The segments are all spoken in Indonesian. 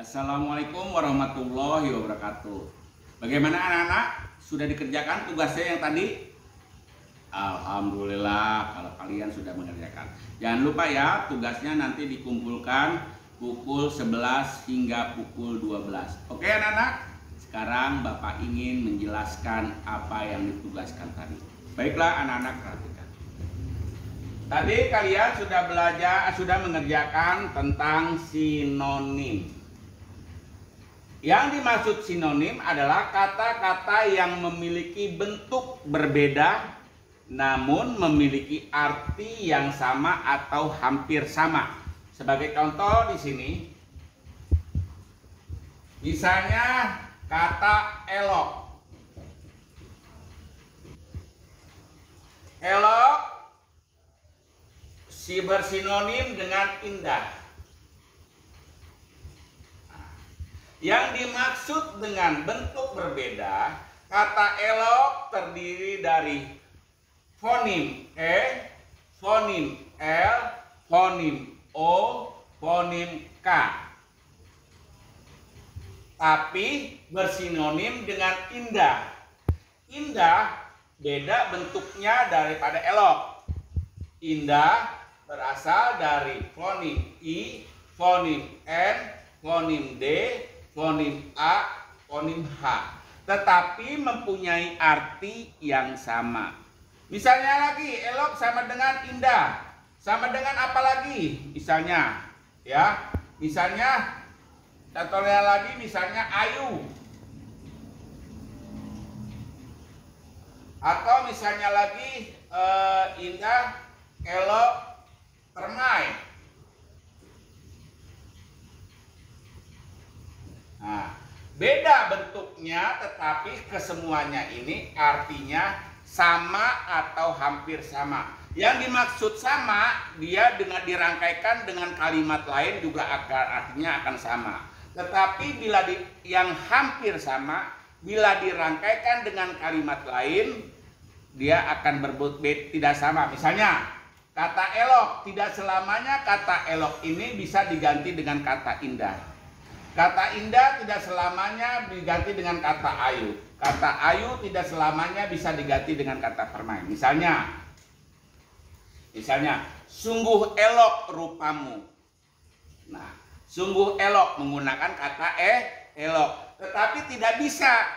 Assalamualaikum warahmatullahi wabarakatuh. Bagaimana anak-anak? Sudah dikerjakan tugasnya yang tadi? Alhamdulillah kalau kalian sudah mengerjakan. Jangan lupa ya, tugasnya nanti dikumpulkan pukul 11 hingga pukul 12. Oke anak-anak? Sekarang Bapak ingin menjelaskan apa yang ditugaskan tadi. Baiklah anak-anak, perhatikan. Tadi kalian sudah mengerjakan tentang sinonim. Yang dimaksud sinonim adalah kata-kata yang memiliki bentuk berbeda namun memiliki arti yang sama atau hampir sama. Sebagai contoh di sini, misalnya kata elok. Elok bersinonim dengan indah. Yang dimaksud dengan bentuk berbeda, kata elok terdiri dari fonim E, fonim L, fonim O, fonim K. Tapi bersinonim dengan indah. Indah beda bentuknya daripada elok. Indah berasal dari fonim I, fonim N, fonim D, fonim A, fonim H, tetapi mempunyai arti yang sama. Misalnya lagi, elok sama dengan indah, sama dengan apa lagi? Misalnya, ya, misalnya, contohnya lagi, misalnya ayu, atau misalnya lagi indah, elok, permai. Nah, beda bentuknya tetapi kesemuanya ini artinya sama atau hampir sama. Yang dimaksud sama, dia dengan dirangkaikan dengan kalimat lain juga artinya akan sama. Tetapi bila yang hampir sama, bila dirangkaikan dengan kalimat lain, dia akan tidak sama. Misalnya, kata elok, tidak selamanya kata elok ini bisa diganti dengan kata indah. Kata indah tidak selamanya diganti dengan kata ayu. Kata ayu tidak selamanya bisa diganti dengan kata permai. Misalnya, sungguh elok rupamu. Nah, sungguh elok menggunakan kata elok. Tetapi tidak bisa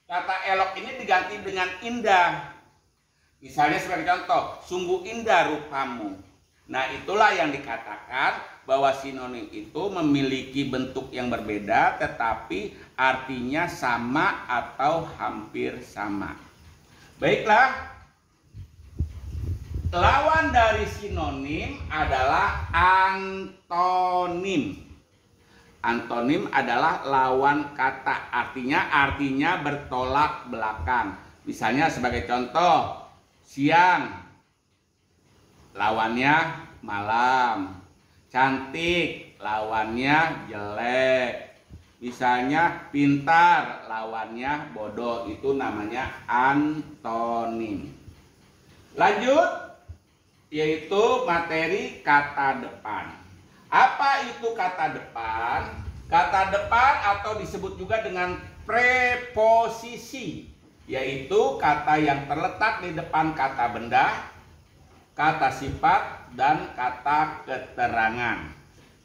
kata elok ini diganti dengan indah. Misalnya sebagai contoh, sungguh indah rupamu. Nah, itulah yang dikatakan bahwa sinonim itu memiliki bentuk yang berbeda tetapi artinya sama atau hampir sama. Baiklah, lawan dari sinonim adalah antonim. Antonim adalah lawan kata, artinya bertolak belakang. Misalnya sebagai contoh, siang lawannya malam. Cantik lawannya jelek. Misalnya pintar lawannya bodoh. Itu namanya antonim. Lanjut, yaitu materi kata depan. Apa itu kata depan? Kata depan atau disebut juga dengan preposisi, yaitu kata yang terletak di depan kata benda, kata sifat, dan kata keterangan.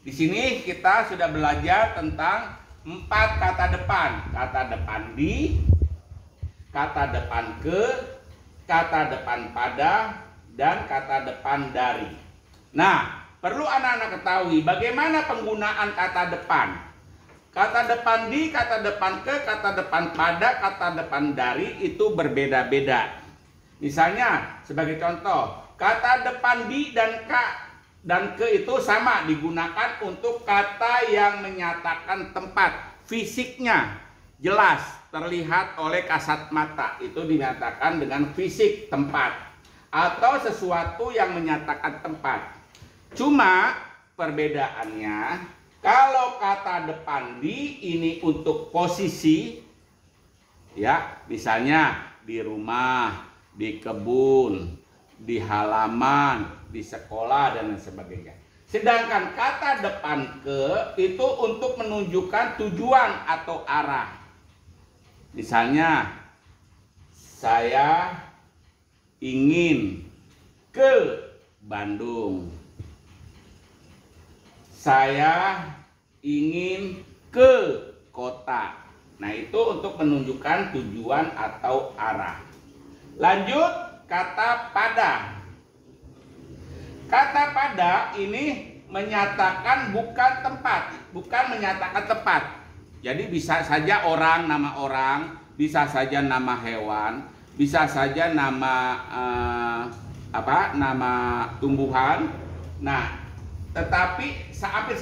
Di sini kita sudah belajar tentang 4 kata depan. Kata depan di, kata depan ke, kata depan pada, dan kata depan dari. Nah, perlu anak-anak ketahui bagaimana penggunaan kata depan. Kata depan di, kata depan ke, kata depan pada, kata depan dari itu berbeda-beda. Misalnya sebagai contoh, kata depan di dan ke itu sama digunakan untuk kata yang menyatakan tempat, fisiknya jelas terlihat oleh kasat mata, itu dinyatakan dengan fisik tempat atau sesuatu yang menyatakan tempat. Cuma perbedaannya, kalau kata depan di ini untuk posisi, ya, misalnya di rumah, di kebun, di halaman, di sekolah, dan lain sebagainya. Sedangkan kata depan ke itu untuk menunjukkan tujuan atau arah. Misalnya, saya ingin ke Bandung. Saya ingin ke kota. Nah, itu untuk menunjukkan tujuan atau arah. Lanjut, kata pada. Kata pada ini menyatakan bukan tempat, bukan menyatakan tempat. Jadi bisa saja orang, nama orang, bisa saja nama hewan, bisa saja nama nama tumbuhan. Nah, tetapi hampir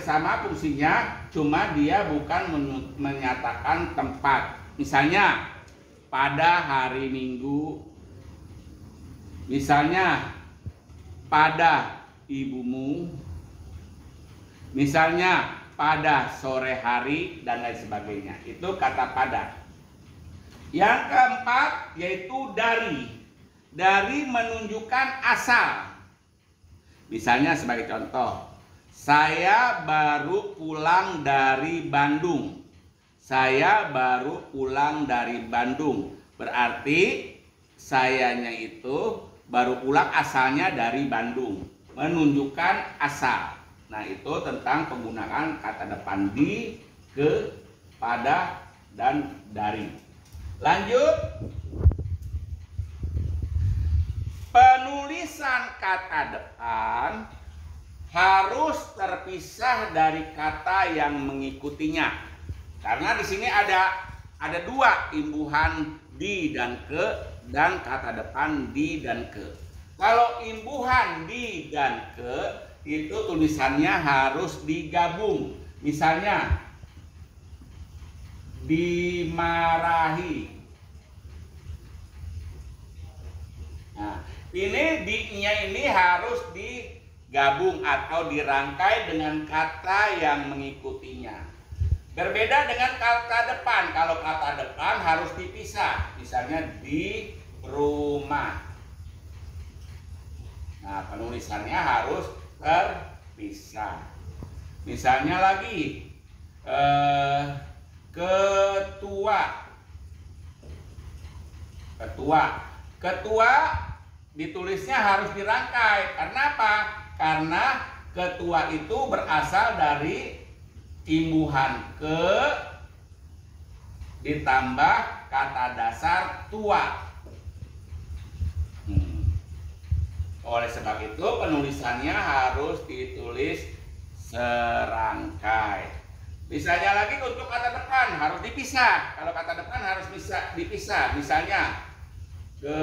sama fungsinya, cuma dia bukan menyatakan tempat. Misalnya pada hari Minggu, misalnya pada ibumu, misalnya pada sore hari, dan lain sebagainya. Itu kata pada. Yang keempat yaitu dari. Dari menunjukkan asal. Misalnya sebagai contoh, saya baru pulang dari Bandung. Saya baru pulang dari Bandung. Berarti sayanya itu baru pulang, asalnya dari Bandung, menunjukkan asal. Nah, itu tentang penggunaan kata depan di, ke, pada, dan dari. Lanjut, penulisan kata depan harus terpisah dari kata yang mengikutinya, karena di sini ada dua imbuhan di dan ke, dan kata depan di dan ke. Kalau imbuhan di dan ke itu tulisannya harus digabung. Misalnya dimarahi. Nah, ini di-nya ini harus digabung atau dirangkai dengan kata yang mengikutinya. Berbeda dengan kata depan. Kalau kata depan harus dipisah. Misalnya di rumah. Nah, penulisannya harus terpisah. Misalnya lagi ketua. Ketua ditulisnya harus dirangkai. Karena apa? Karena ketua itu berasal dari imbuhan ke ditambah kata dasar tua. Oleh sebab itu penulisannya harus ditulis serangkai. Misalnya lagi untuk kata depan harus dipisah. Kalau kata depan harus bisa dipisah. Misalnya ke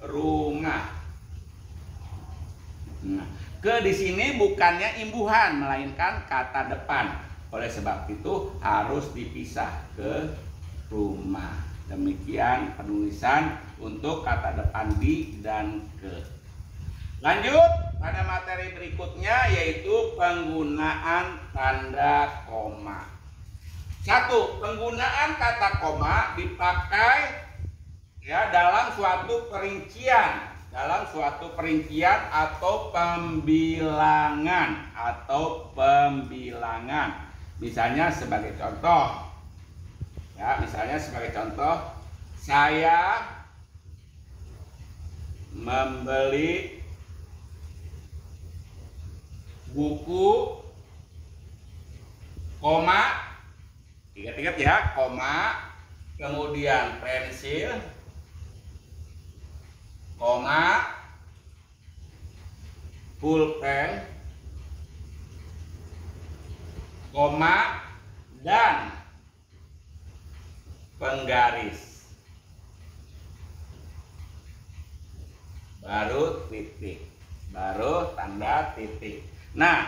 rumah. Nah, ke di sini bukannya imbuhan, melainkan kata depan. Oleh sebab itu harus dipisah, ke rumah. Demikian penulisan untuk kata depan di dan ke. Lanjut pada materi berikutnya, yaitu penggunaan tanda koma. 1. Penggunaan kata koma dipakai dalam suatu perincian. Dalam suatu perincian atau pembilangan. Misalnya sebagai contoh. Saya membeli buku, koma, ingat-ingat ya, koma, kemudian pensil, koma, pulpen, koma, dan penggaris, baru titik, baru tanda titik. Nah,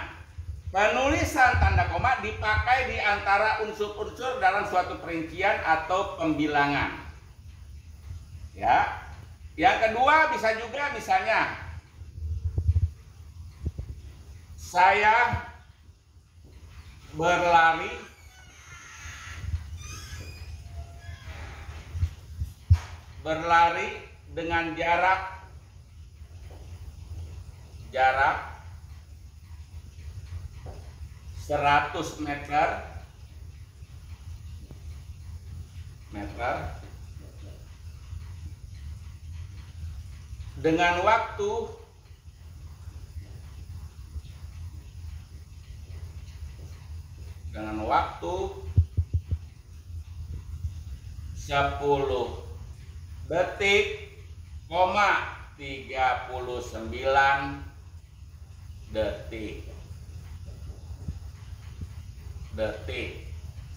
penulisan tanda koma dipakai di antara unsur-unsur dalam suatu perincian atau pembilangan. Ya. Yang kedua bisa juga misalnya saya berlari dengan jarak 100 meter dengan waktu 10 detik, 39 detik.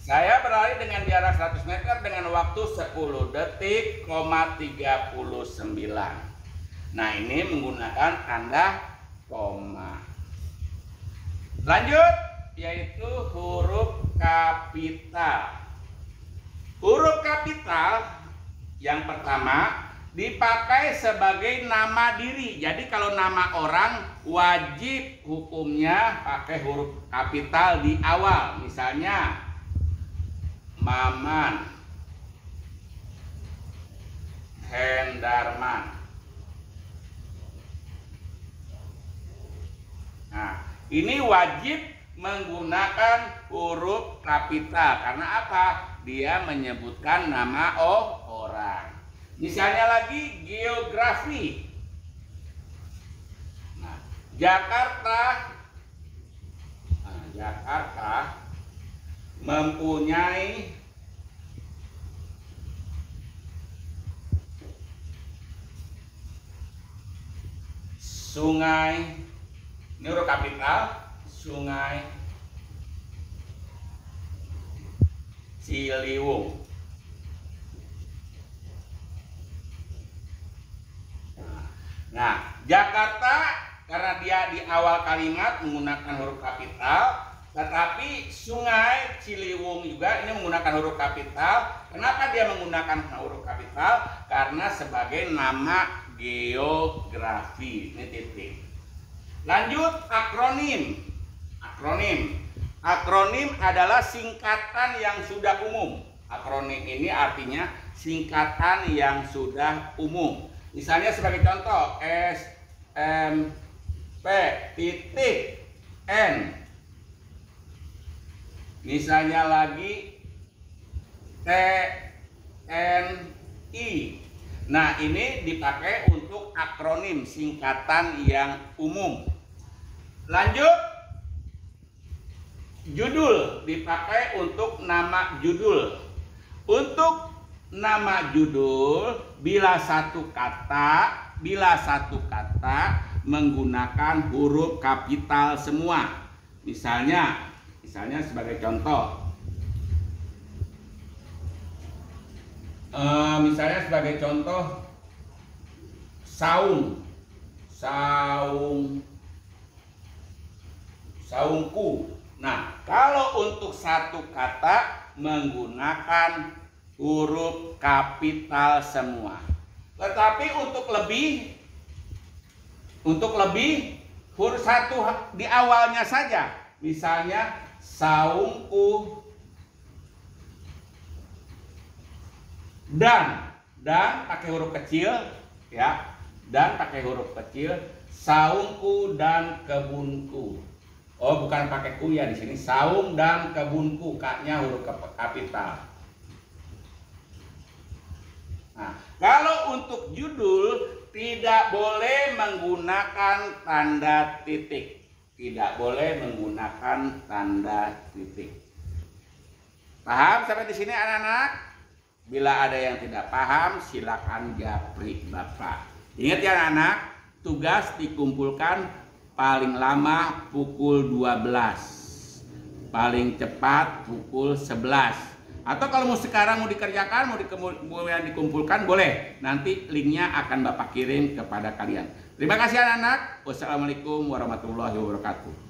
Saya berlari dengan jarak 100 meter dengan waktu 10 detik, 39. Nah, ini menggunakan tanda koma. Lanjut, yaitu huruf kapital. Huruf kapital yang pertama dipakai sebagai nama diri. Jadi kalau nama orang wajib hukumnya pakai huruf kapital di awal. Misalnya Maman, Hendarman. Nah, ini wajib menggunakan huruf kapital. Karena apa? Dia menyebutkan nama orang. Misalnya lagi geografi. Nah, Jakarta mempunyai sungai, ini huruf kapital, Sungai Ciliwung. Nah, Jakarta karena dia di awal kalimat menggunakan huruf kapital, tetapi Sungai Ciliwung juga ini menggunakan huruf kapital. Kenapa dia menggunakan huruf kapital? Karena sebagai nama geografi. Ini titik. Lanjut, akronim. Akronim adalah singkatan yang sudah umum. Akronim ini artinya singkatan yang sudah umum. Misalnya sebagai contoh, SMP.N. Misalnya lagi TNI. Nah, ini dipakai untuk akronim, singkatan yang umum. Lanjut, judul dipakai untuk nama judul. Untuk nama judul bila satu kata menggunakan huruf kapital semua. Misalnya sebagai contoh, saungku. Nah, kalau untuk satu kata menggunakan huruf kapital semua. Tetapi untuk lebih huruf satu di awalnya saja. Misalnya saungku, dan pakai huruf kecil ya. Dan pakai huruf kecil, saungku dan kebunku. Oh, bukan pakai ku ya di sini. Saung dan kebunku, K-nya huruf kapital. Nah, kalau untuk judul tidak boleh menggunakan tanda titik. Paham sampai di sini anak-anak? Bila ada yang tidak paham, silakan japri Bapak. Ingat ya anak-anak, tugas dikumpulkan paling lama pukul 12, paling cepat pukul 11. Atau kalau mau sekarang mau dikerjakan, mau dikumpulkan, boleh. Nanti linknya akan Bapak kirim kepada kalian. Terima kasih anak-anak. Wassalamualaikum warahmatullahi wabarakatuh.